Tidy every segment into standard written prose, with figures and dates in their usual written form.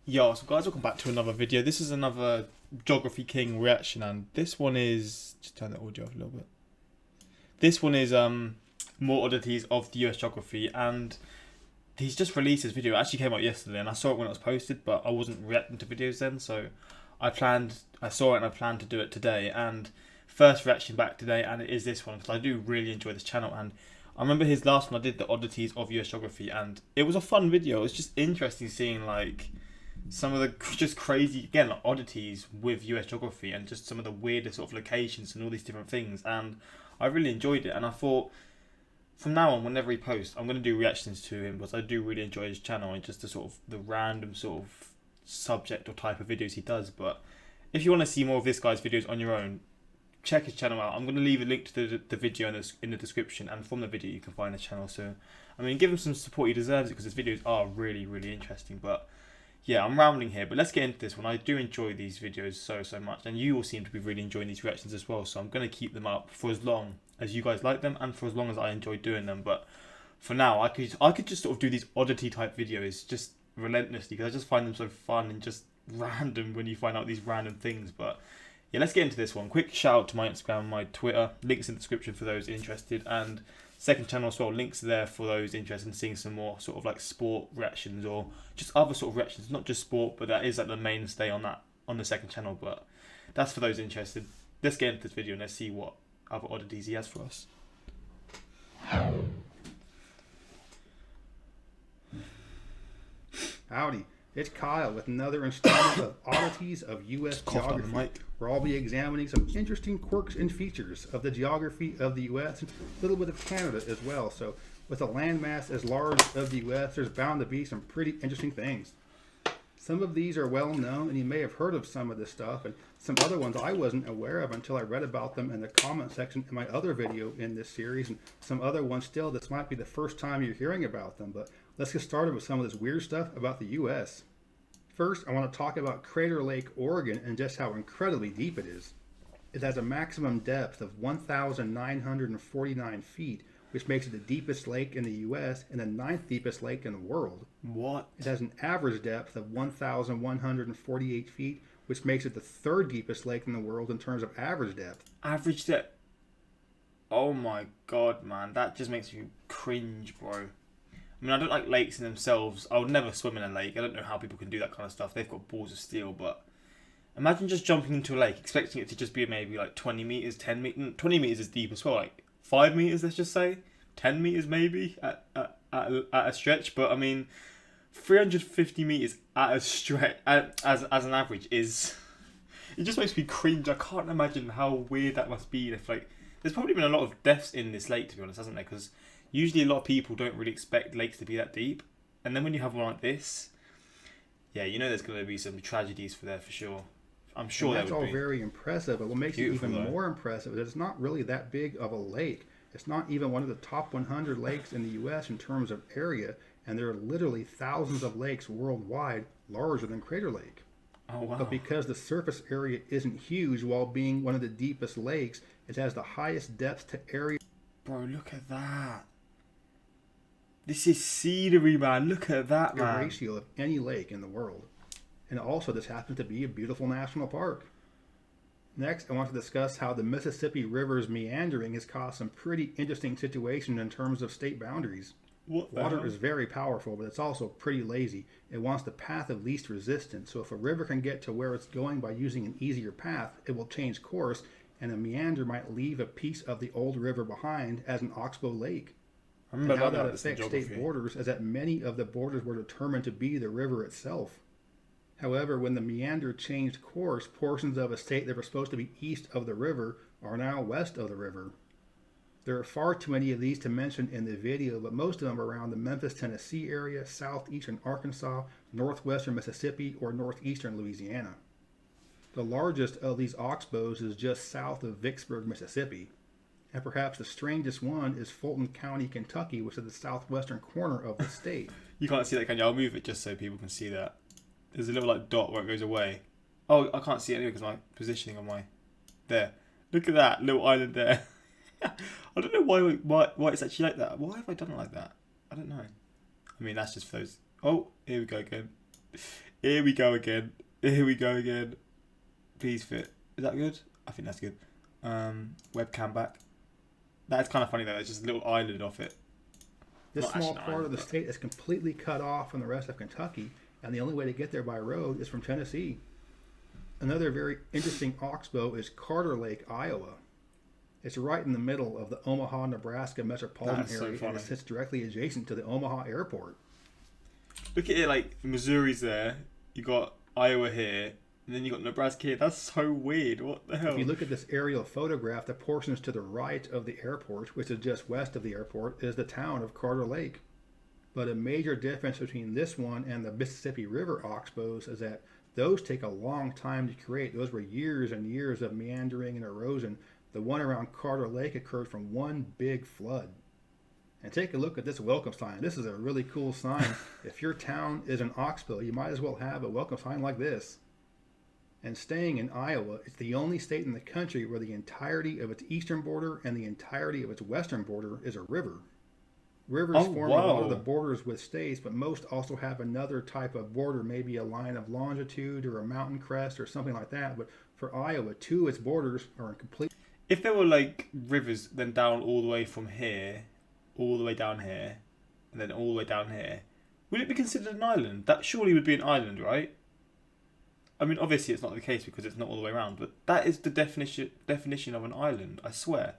Yo, so guys, welcome back to another video. This is another Geography King reaction, and this one is just turn the audio off a little bit. This one is more oddities of the US geography, and he's just released his video. It actually came out yesterday, and I saw it when it was posted, but I wasn't reacting to videos then, so I saw it and I planned to do it today. And first reaction back today, and it is this one because I do really enjoy this channel. And I remember his last one I did, the oddities of US geography, and it was a fun video. It was just interesting seeing like some of the just crazy, again, like oddities with US geography and just some of the weirdest sort of locations and all these different things. And I really enjoyed it. And I thought from now on, whenever he posts, I'm going to do reactions to him because I do really enjoy his channel and just the sort of the random sort of subject or type of videos he does. But if you want to see more of this guy's videos on your own, check his channel out. I'm going to leave a link to the video in the description, and from the video you can find his channel. So, I mean, give him some support. He deserves it because his videos are really, really interesting. But yeah, I'm rambling here, but let's get into this one. I do enjoy these videos so much, and you all seem to be really enjoying these reactions as well, so I'm going to keep them up for as long as you guys like them and for as long as I enjoy doing them. But for now, I could just sort of do these oddity type videos just relentlessly because I just find them so fun and just random when you find out these random things. But yeah, let's get into this one. Quick shout out to my Instagram, my Twitter, links in the description for those interested, and second channel as well, links there for those interested in seeing some more sort of like sport reactions or just other sort of reactions, not just sport, but that is like the mainstay on the second channel. But that's for those interested. Let's get into this video and let's see what other oddities he has for us. Howdy, it's Kyle with another installment of Oddities of U.S. Geography, where I'll be examining some interesting quirks and features of the geography of the U.S. and a little bit of Canada as well. So with a landmass as large of the U.S., there's bound to be some pretty interesting things. Some of these are well known, and you may have heard of some of this stuff, and some other ones I wasn't aware of until I read about them in the comment section in my other video in this series, and some other ones still, this might be the first time you're hearing about them. But let's get started with some of this weird stuff about the U.S. First, I want to talk about Crater Lake, Oregon, and just how incredibly deep it is. It has a maximum depth of 1,949 feet, which makes it the deepest lake in the U.S. and the 9th deepest lake in the world. What? It has an average depth of 1,148 feet, which makes it the 3rd deepest lake in the world in terms of average depth. Average depth? Oh my god, man. That just makes me cringe, bro. I mean, I don't like lakes in themselves. I would never swim in a lake. I don't know how people can do that kind of stuff. They've got balls of steel, but imagine just jumping into a lake, expecting it to just be maybe like 20 meters, 10 meters. 20 meters is deep as well, like 5 meters, let's just say. 10 meters maybe at a stretch. But I mean, 350 meters at a stretch, as an average is, it just makes me cringe. I can't imagine how weird that must be. If like, there's probably been a lot of deaths in this lake, to be honest, hasn't there? Because usually a lot of people don't really expect lakes to be that deep. And then when you have one like this, yeah, you know there's going to be some tragedies for there for sure. I'm sure that's all very impressive, but what makes it even more impressive is it's not really that big of a lake. It's not even one of the top 100 lakes in the U.S. in terms of area, and there are literally thousands of lakes worldwide larger than Crater Lake. Oh, wow. But because the surface area isn't huge while being one of the deepest lakes, it has the highest depth to area. Bro, look at that. This is scenery, man. Look at that, man. Ratio of any lake in the world. And also, this happens to be a beautiful national park. Next, I want to discuss how the Mississippi River's meandering has caused some pretty interesting situations in terms of state boundaries. Water is very powerful, but it's also pretty lazy. It wants the path of least resistance. So if a river can get to where it's going by using an easier path, it will change course, and a meander might leave a piece of the old river behind as an oxbow lake. And how that affects state borders is that many of the borders were determined to be the river itself. However, when the meander changed course, portions of a state that were supposed to be east of the river are now west of the river. There are far too many of these to mention in the video, but most of them are around the Memphis, Tennessee area, southeastern Arkansas, northwestern Mississippi, or northeastern Louisiana. The largest of these oxbows is just south of Vicksburg, Mississippi. And perhaps the strangest one is Fulton County, Kentucky, which is the southwestern corner of the state. You can't see that, can you? I'll move it just so people can see that. There's a little like dot where it goes away. Oh, I can't see it anyway because my positioning on my... There. Look at that little island there. I don't know why it's actually like that. Why have I done it like that? I don't know. I mean, that's just for those... Oh, here we go again. Here we go again. Here we go again. Please fit. Is that good? I think that's good. Webcam back. That's kind of funny though. It's just a little island off it. This Not small actually an part of island, the but- state is completely cut off from the rest of Kentucky, and the only way to get there by road is from Tennessee. Another very interesting oxbow is Carter Lake, Iowa. It's right in the middle of the Omaha, Nebraska metropolitan That's so area, and funny. it sits directly adjacent to the Omaha airport. Look at it, like Missouri's there. You got Iowa here, and then you got Nebraska here. That's so weird. What the hell? If you look at this aerial photograph, the portions to the right of the airport, which is just west of the airport, is the town of Carter Lake. But a major difference between this one and the Mississippi River oxbows is that those take a long time to create. Those were years and years of meandering and erosion. The one around Carter Lake occurred from one big flood. And take a look at this welcome sign. This is a really cool sign. If your town is an oxbow, you might as well have a welcome sign like this. And staying in Iowa, it's the only state in the country where the entirety of its eastern border and the entirety of its western border is a river. Rivers form a lot of the borders with states, but most also have another type of border, maybe a line of longitude or a mountain crest or something like that. But for Iowa, two of its borders are in complete... If there were like rivers, then down all the way from here, all the way down here, and then all the way down here, would it be considered an island? That surely would be an island, right? I mean, obviously it's not the case because it's not all the way around, but that is the definition of an island. I swear.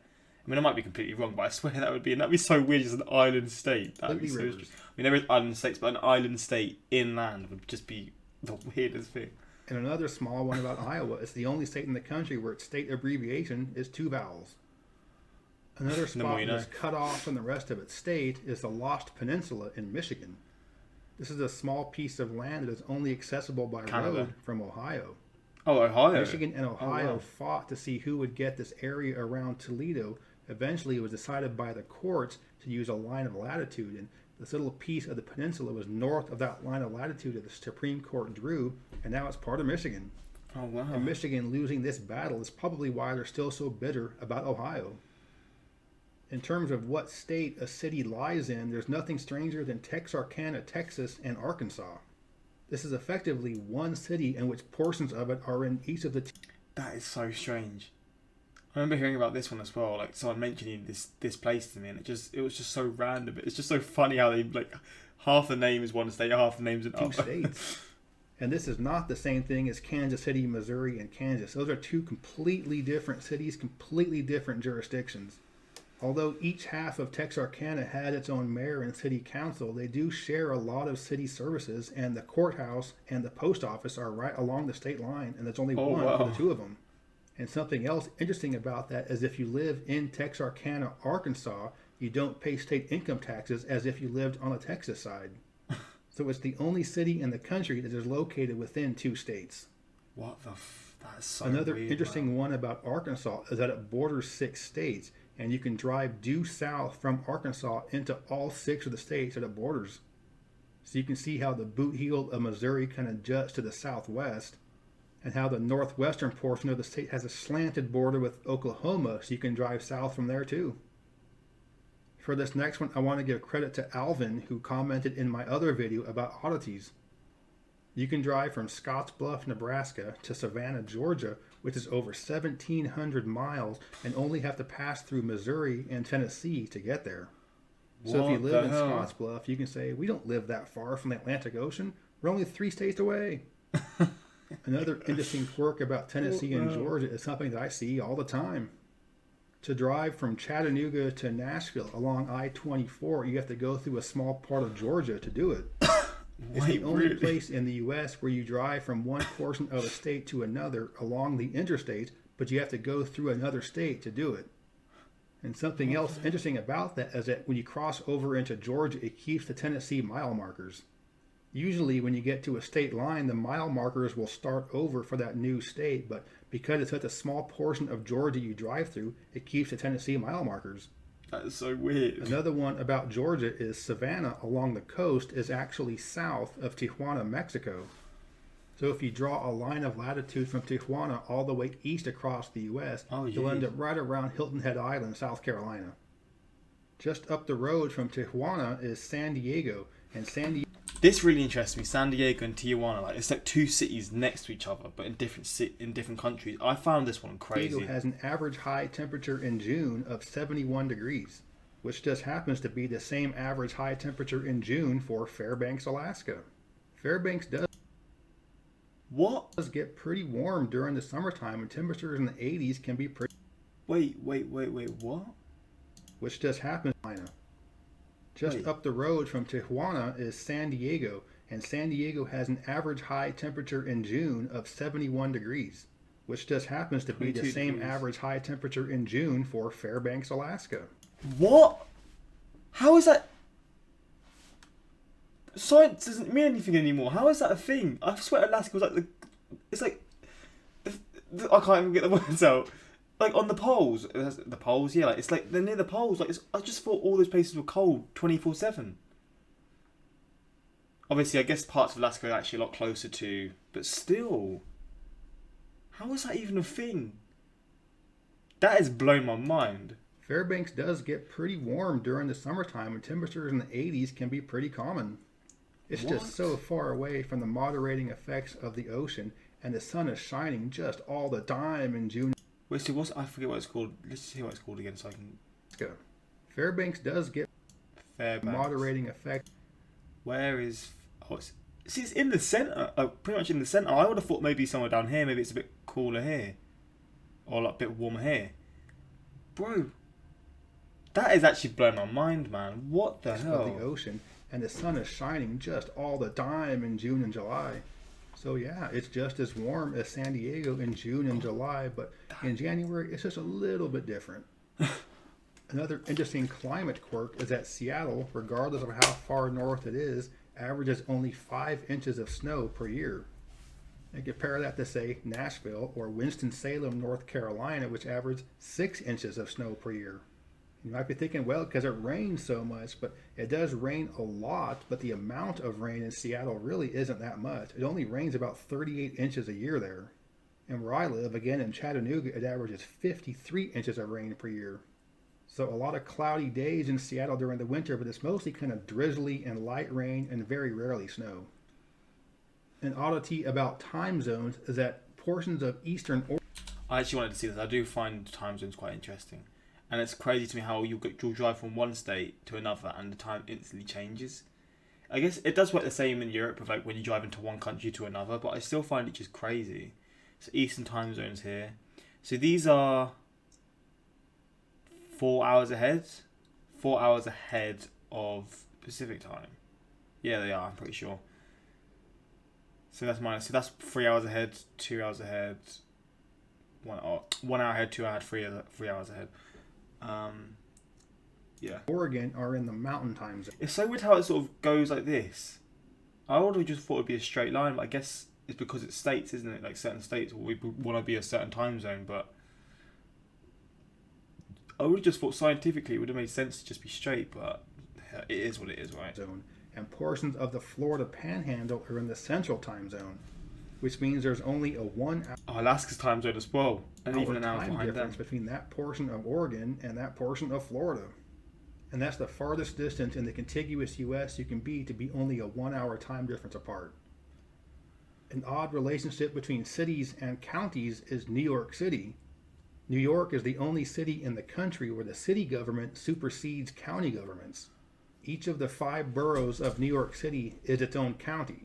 I mean, I might be completely wrong, but I swear that'd be so weird. Just an island state. That'd be so rivers. strange. I mean, there is island states, but an island state inland would just be the weirdest thing. And another small one about Iowa, it's the only state in the country where its state abbreviation is two vowels. Another spot that is cut off from the rest of its state is the Lost Peninsula in Michigan. This is a small piece of land that is only accessible by road from Ohio. Oh, Ohio. Michigan and Ohio fought to see who would get this area around Toledo. Eventually, it was decided by the courts to use a line of latitude, and this little piece of the peninsula was north of that line of latitude that the Supreme Court drew, and now it's part of Michigan. Oh, wow. And Michigan losing this battle is probably why they're still so bitter about Ohio. In terms of what state a city lies in, there's nothing stranger than Texarkana, Texas, and Arkansas. This is effectively one city in which portions of it are in each of the... That is so strange. I remember hearing about this one as well, like someone mentioning this place to me, and it was just so random. It's just so funny how they, like, half the name is one state, half the name's in two states. And this is not the same thing as Kansas City, Missouri, and Kansas. Those are two completely different cities, completely different jurisdictions. Although each half of Texarkana had its own mayor and city council, they do share a lot of city services, and the courthouse and the post office are right along the state line, and there's only one for the two of them. And something else interesting about that is if you live in Texarkana, Arkansas, you don't pay state income taxes as if you lived on the Texas side. So it's the only city in the country that is located within two states. What the that's so Another weird, interesting one about Arkansas is that it borders 6 states, and you can drive due south from Arkansas into all 6 of the states that it borders. So you can see how the boot heel of Missouri kind of juts to the southwest, and how the northwestern portion of the state has a slanted border with Oklahoma, so you can drive south from there too. For this next one, I want to give credit to Alvin, who commented in my other video about oddities. You can drive from Scottsbluff, Nebraska to Savannah, Georgia, which is over 1,700 miles, and only have to pass through Missouri and Tennessee to get there. So if you live in Scottsbluff, you can say, we don't live that far from the Atlantic Ocean. We're only 3 states away. Another interesting quirk about Tennessee and Georgia is something that I see all the time. To drive from Chattanooga to Nashville along I-24, you have to go through a small part of Georgia to do it. It's the only place in the U.S. where you drive from one portion of a state to another along the interstate, but you have to go through another state to do it. And something else interesting about that is that when you cross over into Georgia, it keeps the Tennessee mile markers. Usually when you get to a state line, the mile markers will start over for that new state, but because it's such a small portion of Georgia you drive through, it keeps the Tennessee mile markers. That is so weird. Another one about Georgia is Savannah along the coast is actually south of Tijuana, Mexico. So if you draw a line of latitude from Tijuana all the way east across the U.S., you'll end up right around Hilton Head Island, South Carolina. Just up the road from Tijuana is San Diego, and San Diego... This really interests me. San Diego and Tijuana, like it's like two cities next to each other, but in different countries. I found this one crazy. San Diego has an average high temperature in June of 71 degrees, which just happens to be the same average high temperature in June for Fairbanks, Alaska. Fairbanks does get pretty warm during the summertime, and temperatures in the 80s can be pretty. Wait, what? Which just happens in China. Just up the road from Tijuana is San Diego, and San Diego has an average high temperature in June of 71 degrees, which just happens to be the same average high temperature in June for Fairbanks, Alaska. What? How is that? Science doesn't mean anything anymore. How is that a thing? I swear Alaska was like it's like, I can't even get the words out. Like on the poles, yeah. Like it's like they're near the poles. Like I just thought all those places were cold 24/7. Obviously, I guess parts of Alaska are actually a lot closer to, but still, how is that even a thing? That has blown my mind. Fairbanks does get pretty warm during the summertime, and temperatures in the 80s can be pretty common. It's just so far away from the moderating effects of the ocean, and the sun is shining just all the time in June. Wait, so I forget what it's called. Let's see what it's called again so I can... Let's go. Fairbanks does get moderating effect. Where is... Oh, it's in the centre. Pretty much in the centre. I would have thought maybe somewhere down here. Maybe it's a bit cooler here. Or like a bit warmer here. Bro, that is actually blowing my mind, man. What the hell? Of the ocean, and the sun is shining just all the time in June and July. So yeah, it's just as warm as San Diego in June and July, but in January it's just a little bit different. Another interesting climate quirk is that Seattle, regardless of how far north it is, averages only 5 inches of snow per year. And compare that to, say, Nashville or Winston-Salem, North Carolina, which average 6 inches of snow per year. You might be thinking, well, because it rains so much, but it does rain a lot, but the amount of rain in Seattle really isn't that much. It only rains about 38 inches a year there. And where I live, again in Chattanooga, it averages 53 inches of rain per year. So a lot of cloudy days in Seattle during the winter, but it's mostly kind of drizzly and light rain and very rarely snow. An oddity about time zones is that portions of eastern... I actually wanted to see this. I do find time zones quite interesting. And it's crazy to me how you'll drive from one state to another and the time instantly changes. I guess it does work the same in Europe with like when you drive into one country to another, but I still find it just crazy. So Eastern time zones here. So these are 4 hours ahead. 4 hours ahead of Pacific time. Yeah, they are, I'm pretty sure. So that's 3 hours ahead, 2 hours ahead, 1 hour ahead, 2 hours, 3 hours ahead. Yeah. Oregon are in the mountain time zone. It's so weird how it sort of goes like this. I would have just thought it'd be a straight line, but I guess it's because it's states, isn't it? Like certain states we want to be a certain time zone, but I would have just thought scientifically it would have made sense to just be straight, but it is what it is, right? Zone. And portions of the Florida Panhandle are in the central time zone, which means there's only a 1 hour... Oh, Alaska's time zone as well, and even an hour behind difference between that portion of Oregon and that portion of Florida. And that's the farthest distance in the contiguous U.S. you can be only a 1 hour time difference apart. An odd relationship between cities and counties is New York City. New York is the only city in the country where the city government supersedes county governments. Each of the 5 boroughs of New York City is its own county.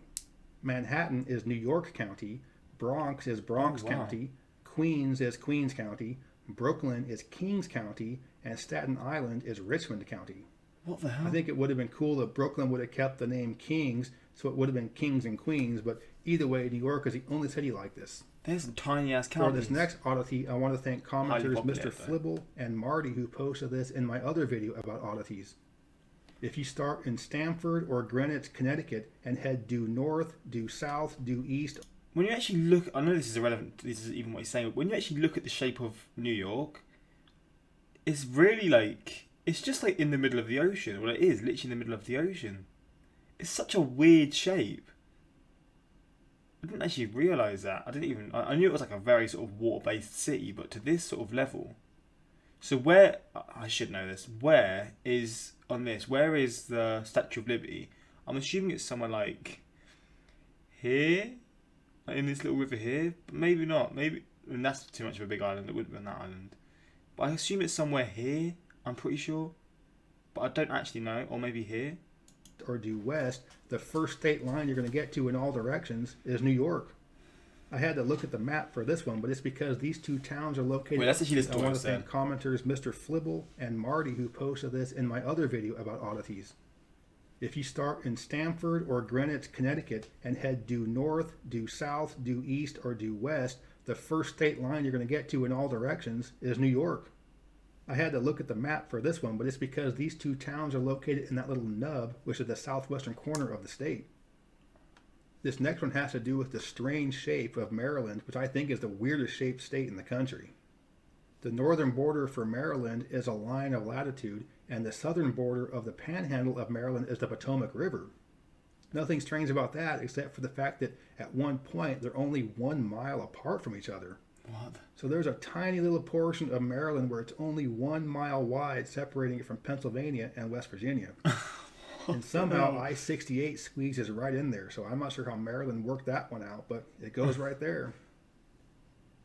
Manhattan is New York County, Bronx is Bronx County, Queens is Queens County, Brooklyn is Kings County, and Staten Island is Richmond County. What the hell? I think it would have been cool if Brooklyn would have kept the name Kings, so it would have been Kings and Queens, but either way, New York is the only city like this. There's some tiny-ass counties. For this next oddity, I want to thank commenters Mr. Flibble and Marty who posted this in my other video about oddities. If you start in Stamford or Greenwich, Connecticut, and head due north, due south, due east... When you actually look... I know this is irrelevant, this is even what he's saying, but when you actually look at the shape of New York, it's really like... It's just like in the middle of the ocean. Well, it is literally in the middle of the ocean. It's such a weird shape. I didn't actually realise that. I knew it was like a very sort of water-based city, but to this sort of level... So where... I should know this. Where is... On this, where is the Statue of Liberty? I'm assuming it's somewhere like here, like in this little river here, but maybe not. Maybe and that's too much of a big island. It wouldn't be on that island. But I assume it's somewhere here. I'm pretty sure, but I don't actually know. Or maybe here. Or due west, the first state line you're going to get to in all directions is New York. I had to look at the map for this one, but it's because these two towns are located. Wait, that's actually this I want to then. thank commenters Mr. Flibble and Marty who posted this in my other video about oddities. If you start in Stamford or Greenwich, Connecticut, and head due north, due south, due east, or due west, the first state line you're going to get to in all directions is New York. I had to look at the map for this one, but it's because these two towns are located in that little nub, which is the southwestern corner of the state. This next one has to do with the strange shape of Maryland, which I think is the weirdest shaped state in the country. The northern border for Maryland is a line of latitude, and the southern border of the panhandle of Maryland is the Potomac River. Nothing strange about that except for the fact that at one point they're only 1 mile apart from each other. What? So there's a tiny little portion of Maryland where it's only 1 mile wide, separating it from Pennsylvania and West Virginia. And somehow I-68 squeezes right in there. So I'm not sure how Maryland worked that one out, but it goes right there.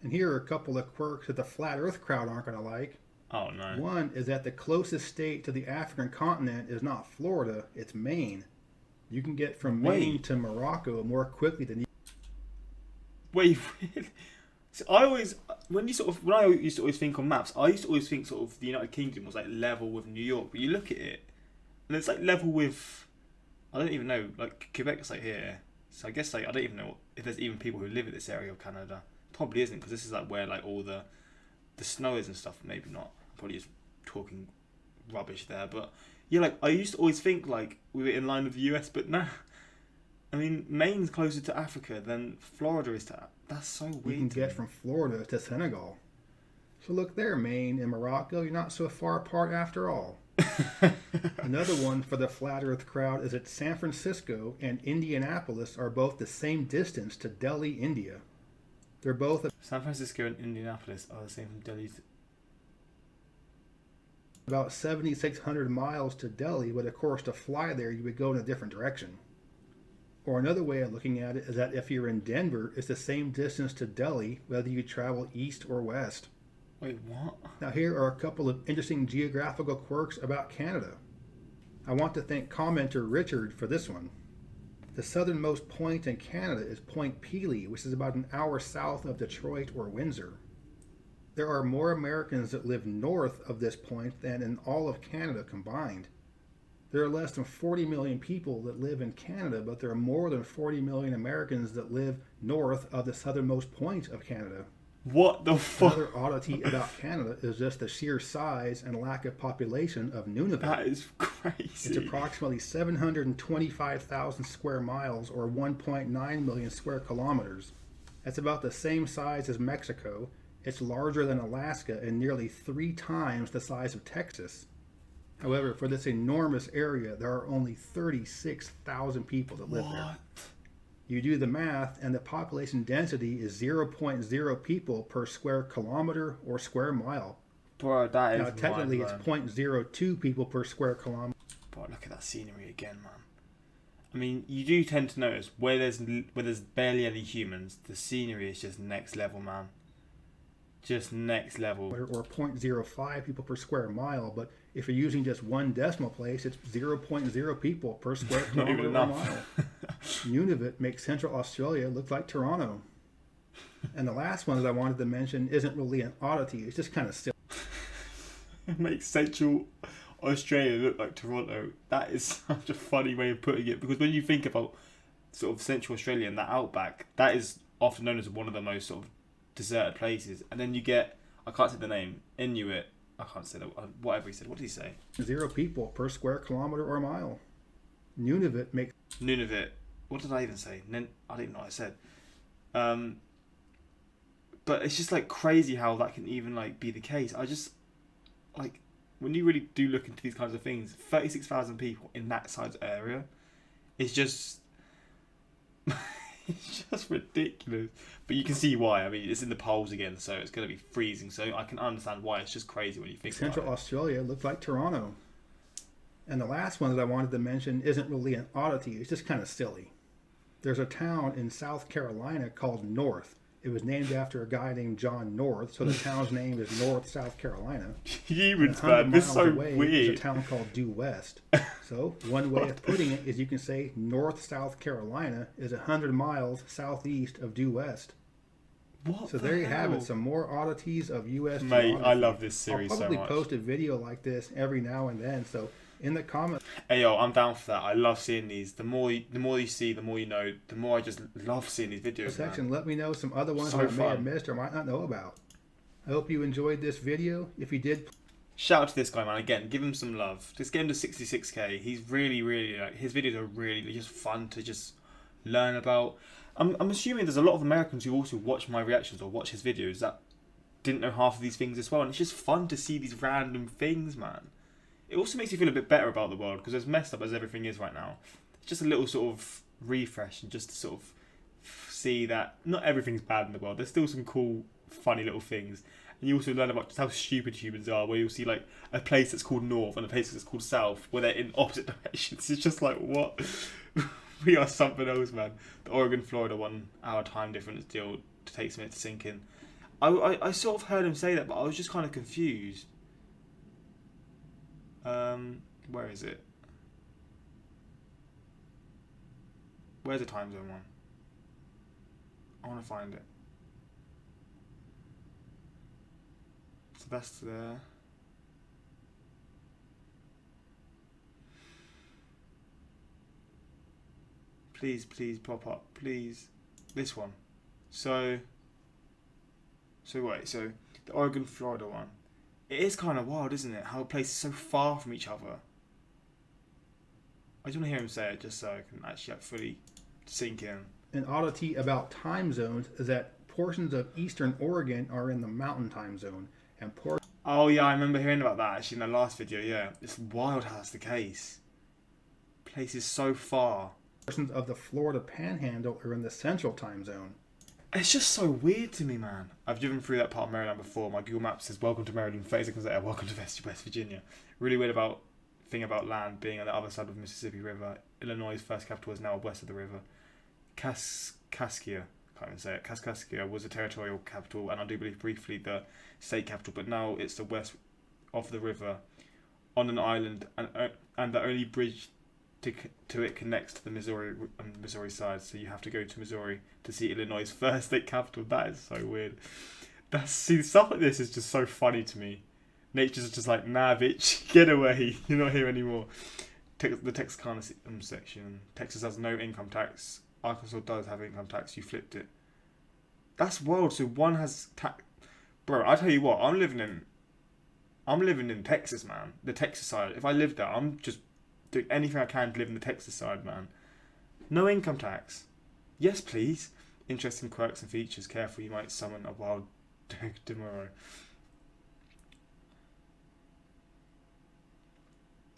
And here are a couple of quirks that the flat earth crowd aren't going to like. Oh no. One is that the closest state to the African continent is not Florida, it's Maine. You can get from Maine to Morocco more quickly than you. Wait. So I always, when I used to always think on maps, I used to always think sort of the United Kingdom was like level with New York, but you look at it, and it's like level with, I don't even know, like Quebec's like here, so I guess like I don't even know if there's even people who live in this area of Canada. Probably isn't, because this is like where like all the snow is and stuff. Maybe not. I'm probably just talking rubbish there, but yeah, like I used to always think like we were in line with the US, but nah. I mean, Maine's closer to Africa than Florida is to. That's so weird. You can get from Florida to Senegal. So look there, Maine and Morocco. You're not so far apart after all. Another one for the flat Earth crowd is that San Francisco and Indianapolis are both the same distance to Delhi, India. They're both San Francisco and Indianapolis are the same from Delhi. About 7,600 miles to Delhi, but of course to fly there you would go in a different direction. Or another way of looking at it is that if you're in Denver, it's the same distance to Delhi, whether you travel east or west. Wait, what? Now here are a couple of interesting geographical quirks about Canada. I want to thank commenter Richard for this one. The southernmost point in Canada is Point Pelee, which is about an hour south of Detroit or Windsor. There are more Americans that live north of this point than in all of Canada combined. There are less than 40 million people that live in Canada, but there are more than 40 million Americans that live north of the southernmost point of Canada. What the fuck? Another oddity about Canada is just the sheer size and lack of population of Nunavut. That is crazy. It's approximately 725,000 square miles or 1.9 million square kilometers. That's about the same size as Mexico. It's larger than Alaska and nearly 3 times the size of Texas. However, for this enormous area, there are only 36,000 people that live there. You do the math, and the population density is 0.0 people per square kilometer or square mile. Bro, that is. Now, technically, it's 0.02 people per square kilometer. Bro, look at that scenery again, man. I mean, you do tend to notice where there's barely any humans, the scenery is just next level, man. Just next level. Or 0.05 people per square mile, but if you're using just one decimal place, it's 0.0 people per square kilometer or mile. Nunavut makes Central Australia look like Toronto. And the last one that I wanted to mention isn't really an oddity, it's just kind of silly. It makes Central Australia look like Toronto. That is such a funny way of putting it, because when you think about sort of Central Australia and that outback, that is often known as one of the most sort of deserted places, and then you get, I can't say the name, Inuit, I can't say that, whatever he said, what did he say? 0 people per square kilometer or mile. Nunavut makes... Nunavut, what did I even say? I didn't even know what I said. But it's just like crazy how that can even like be the case. I just, like, when you really do look into these kinds of things, 36,000 people in that size area, it's just... It's just ridiculous. But you can see why. I mean, it's in the poles again, so it's going to be freezing. So I can understand why. It's just crazy when you think Central about it. Australia looks like Toronto. And the last one that I wanted to mention isn't really an oddity, it's just kind of silly. There's a town in South Carolina called North. It was named after a guy named John North, so the town's name is North, South Carolina. Humans, man, this is so weird. There's a town called Due West. So one way of putting it is you can say North, South Carolina is 100 miles southeast of Due West. What so the there you hell? have it, some more oddities of U.S. Mate, geography. I love this series so I'll probably much. post a video like this every now and then, so in the comments Hey yo, I'm down for that. I love seeing these. The more you see, the more you know. The more I just love seeing these videos. section, Man. let me know some other ones So that I may have fun. missed or might not know about. I hope you enjoyed this video. If you did, Shout out to this guy, man. Again, give him some love. Just get him to 66k. He's really like, his videos are really just fun to just learn about. I'm assuming there's a lot of Americans who also watch my reactions or watch his videos that didn't know half of these things as well, and it's just fun to see these random things, man. It also makes you feel a bit better about the world, because as messed up as everything is right now, it's just a little sort of refresh and just to sort of see that not everything's bad in the world. There's still some cool, funny little things. And you also learn about just how stupid humans are, where you'll see like a place that's called North and a place that's called South, where they're in opposite directions. It's just like, what? We are something else, man. The Oregon-Florida 1 hour time difference deal takes a minute to sink in. I sort of heard him say that, but I was just kind of confused. Where is it? Where's the time zone one? I want to find it. So that's there. Please pop up, please. This one. So wait, so the Oregon, Florida one. It is kind of wild, isn't it? How a place is so far from each other. I just want to hear him say it just so I can actually like, fully sink in. an oddity about time zones is that portions of eastern Oregon are in the mountain time zone, and Oh yeah, I remember hearing about that actually in the last video, yeah. It's wild how that's the case. Places so far. portions of the Florida Panhandle are in the central time zone. It's just so weird to me, man. I've driven through that part of Maryland before. My Google Maps says, welcome to Maryland, 30 seconds later, welcome to West Virginia. Really weird thing about land being on the other side of the Mississippi River. Illinois' first capital is now west of the river. Kaskaskia, can't even say it. Kaskaskia was a territorial capital, and I do believe briefly the state capital, but now it's the west of the river on an island, and the only bridge to it connects to the Missouri side, so you have to go to Missouri to see Illinois' first state capital. That is so weird. See, stuff like this is just so funny to me. Nature's just like, nah, bitch, get away. You're not here anymore. The Texarkana section. Texas has no income tax. Arkansas does have income tax. You flipped it. That's wild. So one has tax. Bro, I tell you what, I'm living in Texas, man. The Texas side. If I lived there, I'm just doing anything I can to live in the Texas side, man. No income tax. Yes, please. Interesting quirks and features. Careful, you might summon a wild dog tomorrow.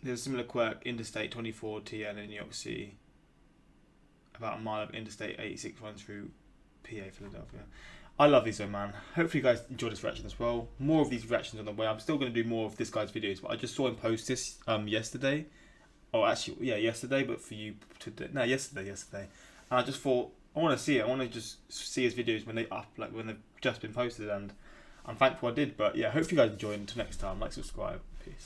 There's a similar quirk, Interstate 24 TN in New York City. About a mile of Interstate 86 runs through PA, Philadelphia. I love these though, man. Hopefully you guys enjoyed this reaction as well. More of these reactions on the way. I'm still going to do more of this guy's videos, but I just saw him post this yesterday. Oh, actually, yeah, yesterday, but for you today. No, yesterday. And I just thought, I want to see it. I want to just see his videos when when they've just been posted, and I'm thankful I did. But yeah, hopefully you guys enjoyed. Until next time, like, subscribe.